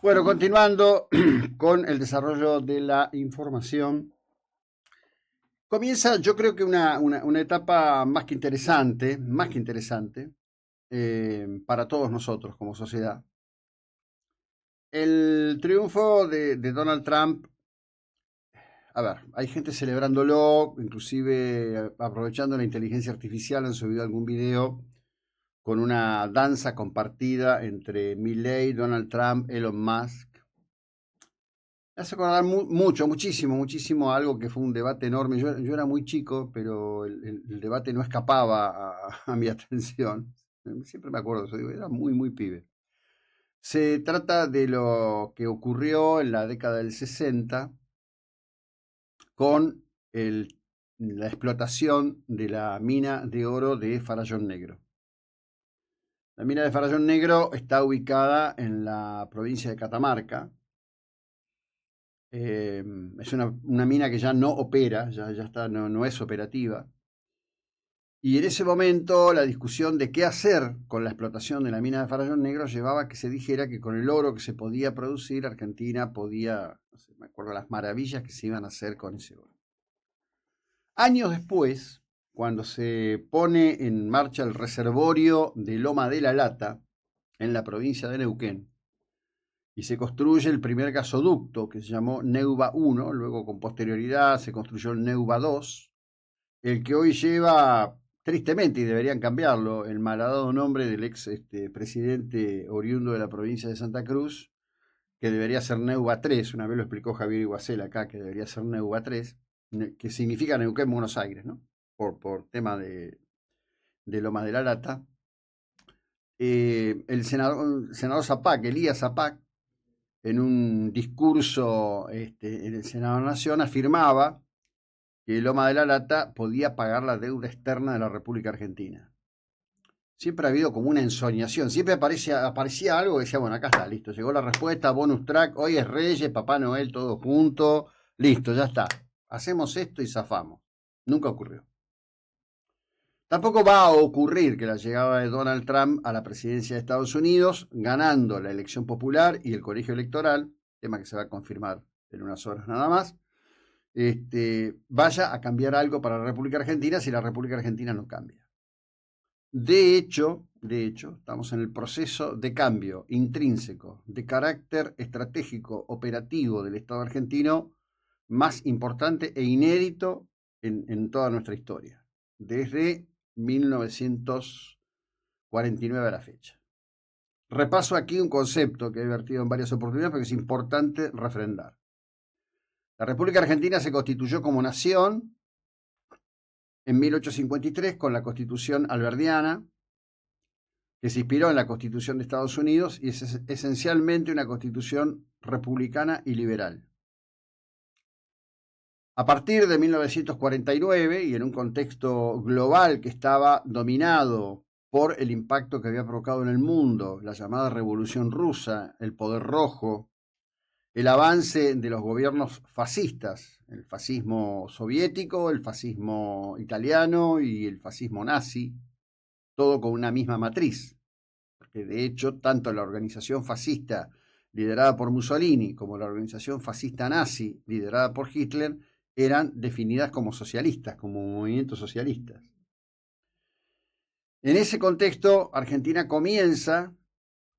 Bueno, continuando con el desarrollo de la información, comienza yo creo que una etapa más que interesante para todos nosotros como sociedad. El triunfo de Donald Trump, a ver, hay gente celebrándolo, inclusive aprovechando la inteligencia artificial, han subido algún video con una danza compartida entre Milley, Donald Trump, Elon Musk. Me hace acordar muchísimo a algo que fue un debate enorme. Yo era muy chico, pero el debate no escapaba a mi atención. Siempre me acuerdo de eso, digo, era muy pibe. Se trata de lo que ocurrió en la década del 60 con la explotación de la mina de oro de Farallón Negro. La mina de Farallón Negro está ubicada en la provincia de Catamarca. Es una mina que ya no opera, ya está, no es operativa. Y en ese momento la discusión de qué hacer con la explotación de la mina de Farallón Negro llevaba a que se dijera que con el oro que se podía producir, Argentina podía, no sé, me acuerdo las maravillas que se iban a hacer con ese oro. Años después, cuando se pone en marcha el reservorio de Loma de la Lata, en la provincia de Neuquén, y se construye el primer gasoducto que se llamó Neuva 1, luego con posterioridad se construyó el Neuva 2, el que hoy lleva, tristemente, y deberían cambiarlo, el malhadado nombre del ex presidente oriundo de la provincia de Santa Cruz, que debería ser Neuva 3, una vez lo explicó Javier Iguacel acá, que debería ser Neuva 3, que significa Neuquén, Buenos Aires, ¿no? Por tema de Lomas de la Lata. El senador Zapac, Elías Zapac, en un discurso en el Senado de la Nación, afirmaba que Loma de la Lata podía pagar la deuda externa de la República Argentina. Siempre ha habido como una ensoñación, siempre aparecía algo que decía, bueno, acá está, listo, llegó la respuesta, bonus track, hoy es Reyes, Papá Noel, todo junto, listo, ya está, hacemos esto y zafamos. Nunca ocurrió. Tampoco va a ocurrir que la llegada de Donald Trump a la presidencia de Estados Unidos, ganando la elección popular y el colegio electoral, tema que se va a confirmar en unas horas nada más, vaya a cambiar algo para la República Argentina si la República Argentina no cambia. De hecho, estamos en el proceso de cambio intrínseco, de carácter estratégico, operativo del Estado argentino más importante e inédito en toda nuestra historia, desde 1949 a la fecha. Repaso aquí un concepto que he vertido en varias oportunidades porque es importante refrendar. La República Argentina se constituyó como nación en 1853 con la Constitución Alberdiana, que se inspiró en la Constitución de Estados Unidos y es esencialmente una constitución republicana y liberal. A partir de 1949 y en un contexto global que estaba dominado por el impacto que había provocado en el mundo, la llamada Revolución Rusa, el poder rojo, el avance de los gobiernos fascistas, el fascismo soviético, el fascismo italiano y el fascismo nazi, todo con una misma matriz, porque de hecho tanto la organización fascista liderada por Mussolini como la organización fascista nazi liderada por Hitler eran definidas como socialistas, como movimientos socialistas. En ese contexto, Argentina comienza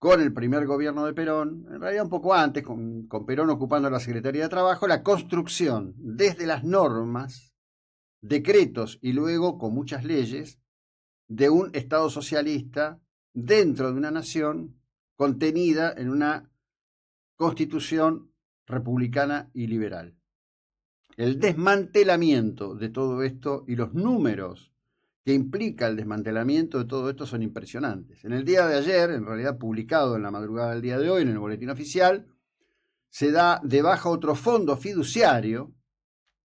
con el primer gobierno de Perón, en realidad un poco antes, con Perón ocupando la Secretaría de Trabajo, la construcción desde las normas, decretos y luego con muchas leyes de un Estado socialista dentro de una nación contenida en una constitución republicana y liberal. El desmantelamiento de todo esto y los números que implica el desmantelamiento de todo esto son impresionantes. En el día de ayer, en realidad publicado en la madrugada del día de hoy en el boletín oficial, se da de baja otro fondo fiduciario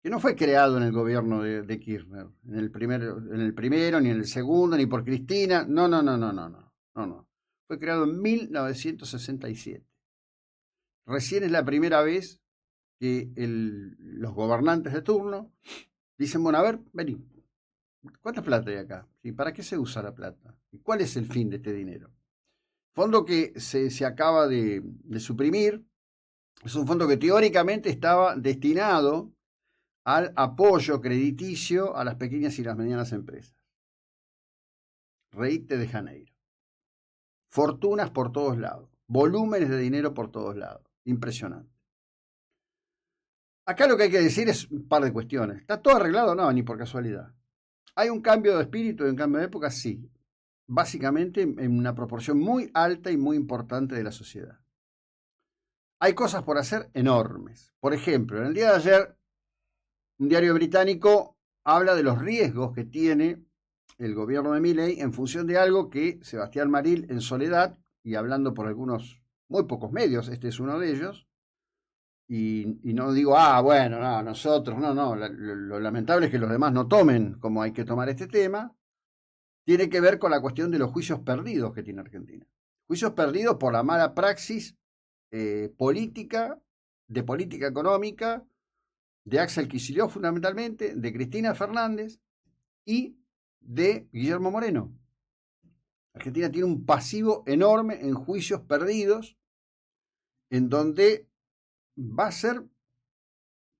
que no fue creado en el gobierno de Kirchner, en el primero, ni en el segundo, ni por Cristina, no. Fue creado en 1967. Recién es la primera vez que los gobernantes de turno dicen, bueno, a ver, vení, ¿cuánta plata hay acá? ¿Y para qué se usa la plata? ¿Y cuál es el fin de este dinero? Fondo que se acaba de suprimir. Es un fondo que teóricamente estaba destinado al apoyo crediticio a las pequeñas y las medianas empresas. Reíte de Janeiro. Fortunas por todos lados. Volúmenes de dinero por todos lados. Impresionante. Acá lo que hay que decir es un par de cuestiones. ¿Está todo arreglado? No, ni por casualidad. ¿Hay un cambio de espíritu y un cambio de época? Sí. Básicamente en una proporción muy alta y muy importante de la sociedad. Hay cosas por hacer enormes. Por ejemplo, en el día de ayer, un diario británico habla de los riesgos que tiene el gobierno de Milei en función de algo que Sebastián Maril, en soledad, y hablando por algunos muy pocos medios, este es uno de ellos, y no digo, bueno, no, nosotros, no, lo lamentable es que los demás no tomen como hay que tomar este tema, tiene que ver con la cuestión de los juicios perdidos que tiene Argentina. Juicios perdidos por la mala praxis política, de política económica, de Axel Kicillof fundamentalmente, de Cristina Fernández y de Guillermo Moreno. Argentina tiene un pasivo enorme en juicios perdidos, en donde va a ser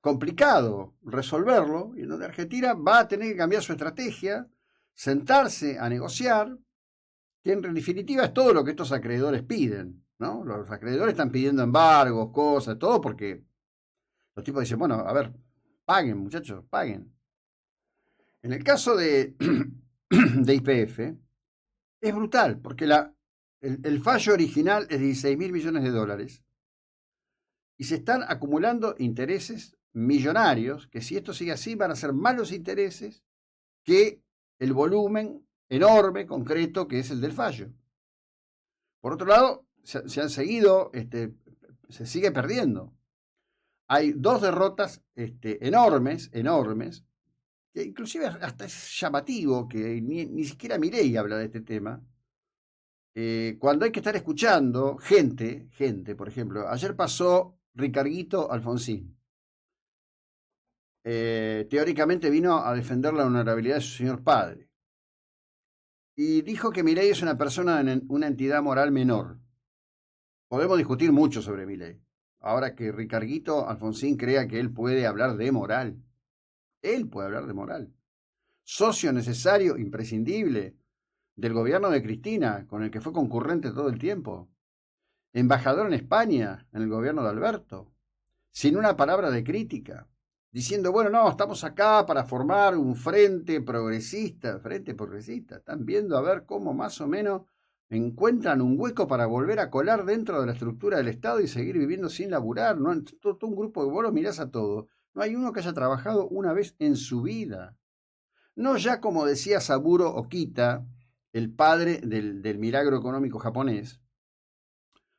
complicado resolverlo, y en donde Argentina va a tener que cambiar su estrategia, sentarse a negociar, que en definitiva es todo lo que estos acreedores piden, ¿no? Los acreedores están pidiendo embargos, cosas, todo porque los tipos dicen, bueno, a ver, paguen, muchachos, paguen. En el caso de YPF, es brutal, porque el fallo original es de 16.000 millones de dólares y se están acumulando intereses millonarios, que si esto sigue así van a ser más los intereses que el volumen enorme, concreto, que es el del fallo. Por otro lado, se han seguido, se sigue perdiendo. Hay dos derrotas enormes, que inclusive hasta es llamativo que ni siquiera Milei habla de este tema. Cuando hay que estar escuchando gente, por ejemplo, ayer pasó Ricarguito Alfonsín. Teóricamente vino a defender la honorabilidad de su señor padre. Y dijo que Milei es una persona, una entidad moral menor. Podemos discutir mucho sobre Milei. Ahora que Ricarguito Alfonsín crea que él puede hablar de moral. Él puede hablar de moral. Socio necesario, imprescindible, del gobierno de Cristina, con el que fue concurrente todo el tiempo. Embajador en España, en el gobierno de Alberto. Sin una palabra de crítica. Diciendo, bueno, no, estamos acá para formar un frente progresista. Frente progresista. Están viendo a ver cómo más o menos encuentran un hueco para volver a colar dentro de la estructura del Estado y seguir viviendo sin laburar. ¿No? Todo un grupo que vos lo mirás a todos. No hay uno que haya trabajado una vez en su vida. No ya como decía Saburo Okita, el padre del milagro económico japonés,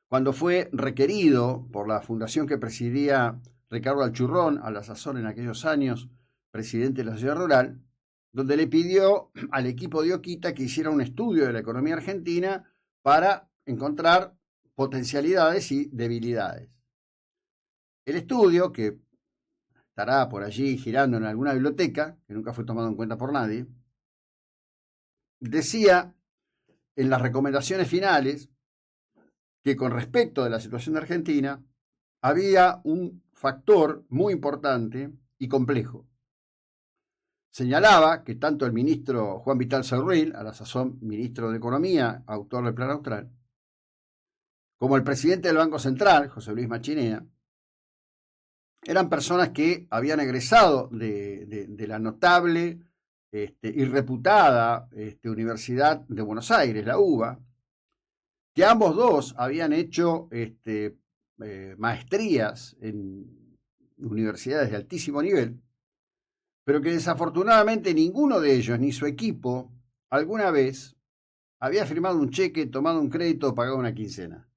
cuando fue requerido por la fundación que presidía Ricardo Alchurrón, a la sazón en aquellos años, presidente de la ciudad rural, donde le pidió al equipo de Okita que hiciera un estudio de la economía argentina para encontrar potencialidades y debilidades. El estudio, que estará por allí girando en alguna biblioteca, que nunca fue tomado en cuenta por nadie, decía en las recomendaciones finales que con respecto de la situación de Argentina había un factor muy importante y complejo. Señalaba que tanto el ministro Juan Vital Cerruil, a la sazón ministro de Economía, autor del Plan Austral, como el presidente del Banco Central, José Luis Machinea, eran personas que habían egresado de la notable y reputada Universidad de Buenos Aires, la UBA, que ambos dos habían hecho maestrías en universidades de altísimo nivel, pero que desafortunadamente ninguno de ellos ni su equipo alguna vez había firmado un cheque, tomado un crédito o pagado una quincena.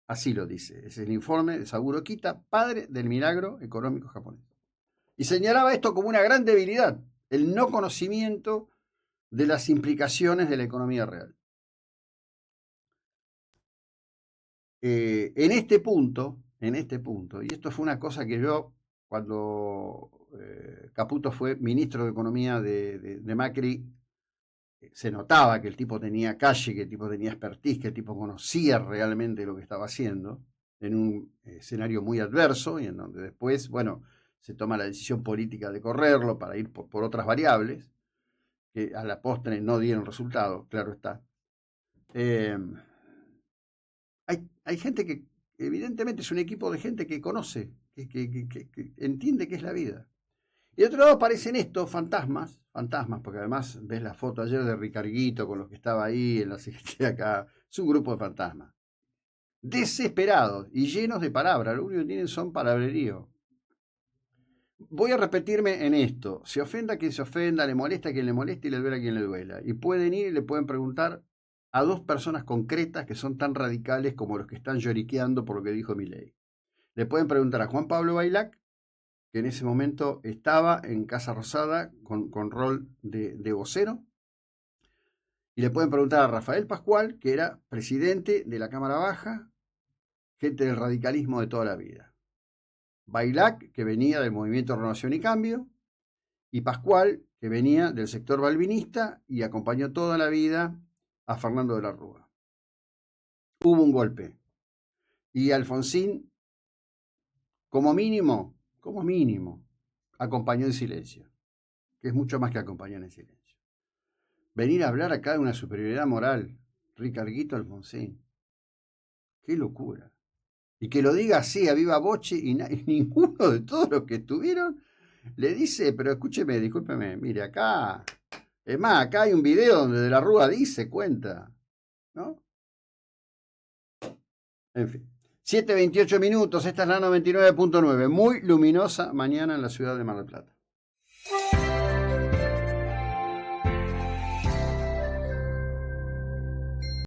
Así lo dice, es el informe de Saburo Okita, padre del milagro económico japonés. Y señalaba esto como una gran debilidad, el no conocimiento de las implicaciones de la economía real. En este punto, y esto fue una cosa que yo, cuando Caputo fue ministro de Economía de Macri, se notaba que el tipo tenía calle, que el tipo tenía expertise, que el tipo conocía realmente lo que estaba haciendo, en un escenario muy adverso, y en donde después, bueno, se toma la decisión política de correrlo para ir por otras variables, que a la postre no dieron resultado, claro está. Hay gente que evidentemente es un equipo de gente que conoce, que entiende qué es la vida. Y de otro lado aparecen estos fantasmas, porque además ves la foto ayer de Ricarguito con los que estaba ahí en la secretaría acá. Es un grupo de fantasmas. Desesperados y llenos de palabras. Lo único que tienen son palabrerío. Voy a repetirme en esto. Se ofenda quien se ofenda, le molesta a quien le moleste y le duela a quien le duela. Y pueden ir y le pueden preguntar a dos personas concretas que son tan radicales como los que están lloriqueando por lo que dijo Milei. Le pueden preguntar a Juan Pablo Bailac, que en ese momento estaba en Casa Rosada con rol de vocero, y le pueden preguntar a Rafael Pascual, que era presidente de la Cámara Baja, gente del radicalismo de toda la vida. Bailac, que venía del Movimiento Renovación y Cambio, y Pascual, que venía del sector balvinista y acompañó toda la vida a Fernando de la Rúa. Hubo un golpe, y Alfonsín, como mínimo, acompañó en silencio, que es mucho más que acompañar en silencio. Venir a hablar acá de una superioridad moral, Ricarguito Alfonsín. Qué locura. Y que lo diga así a viva voce y ninguno de todos los que estuvieron le dice, pero escúcheme, discúlpeme, mire acá. Es más, acá hay un video donde De la Rúa dice, cuenta, ¿no? En fin. 7:28 minutos, esta es la 99.9, muy luminosa mañana en la ciudad de Mar del Plata.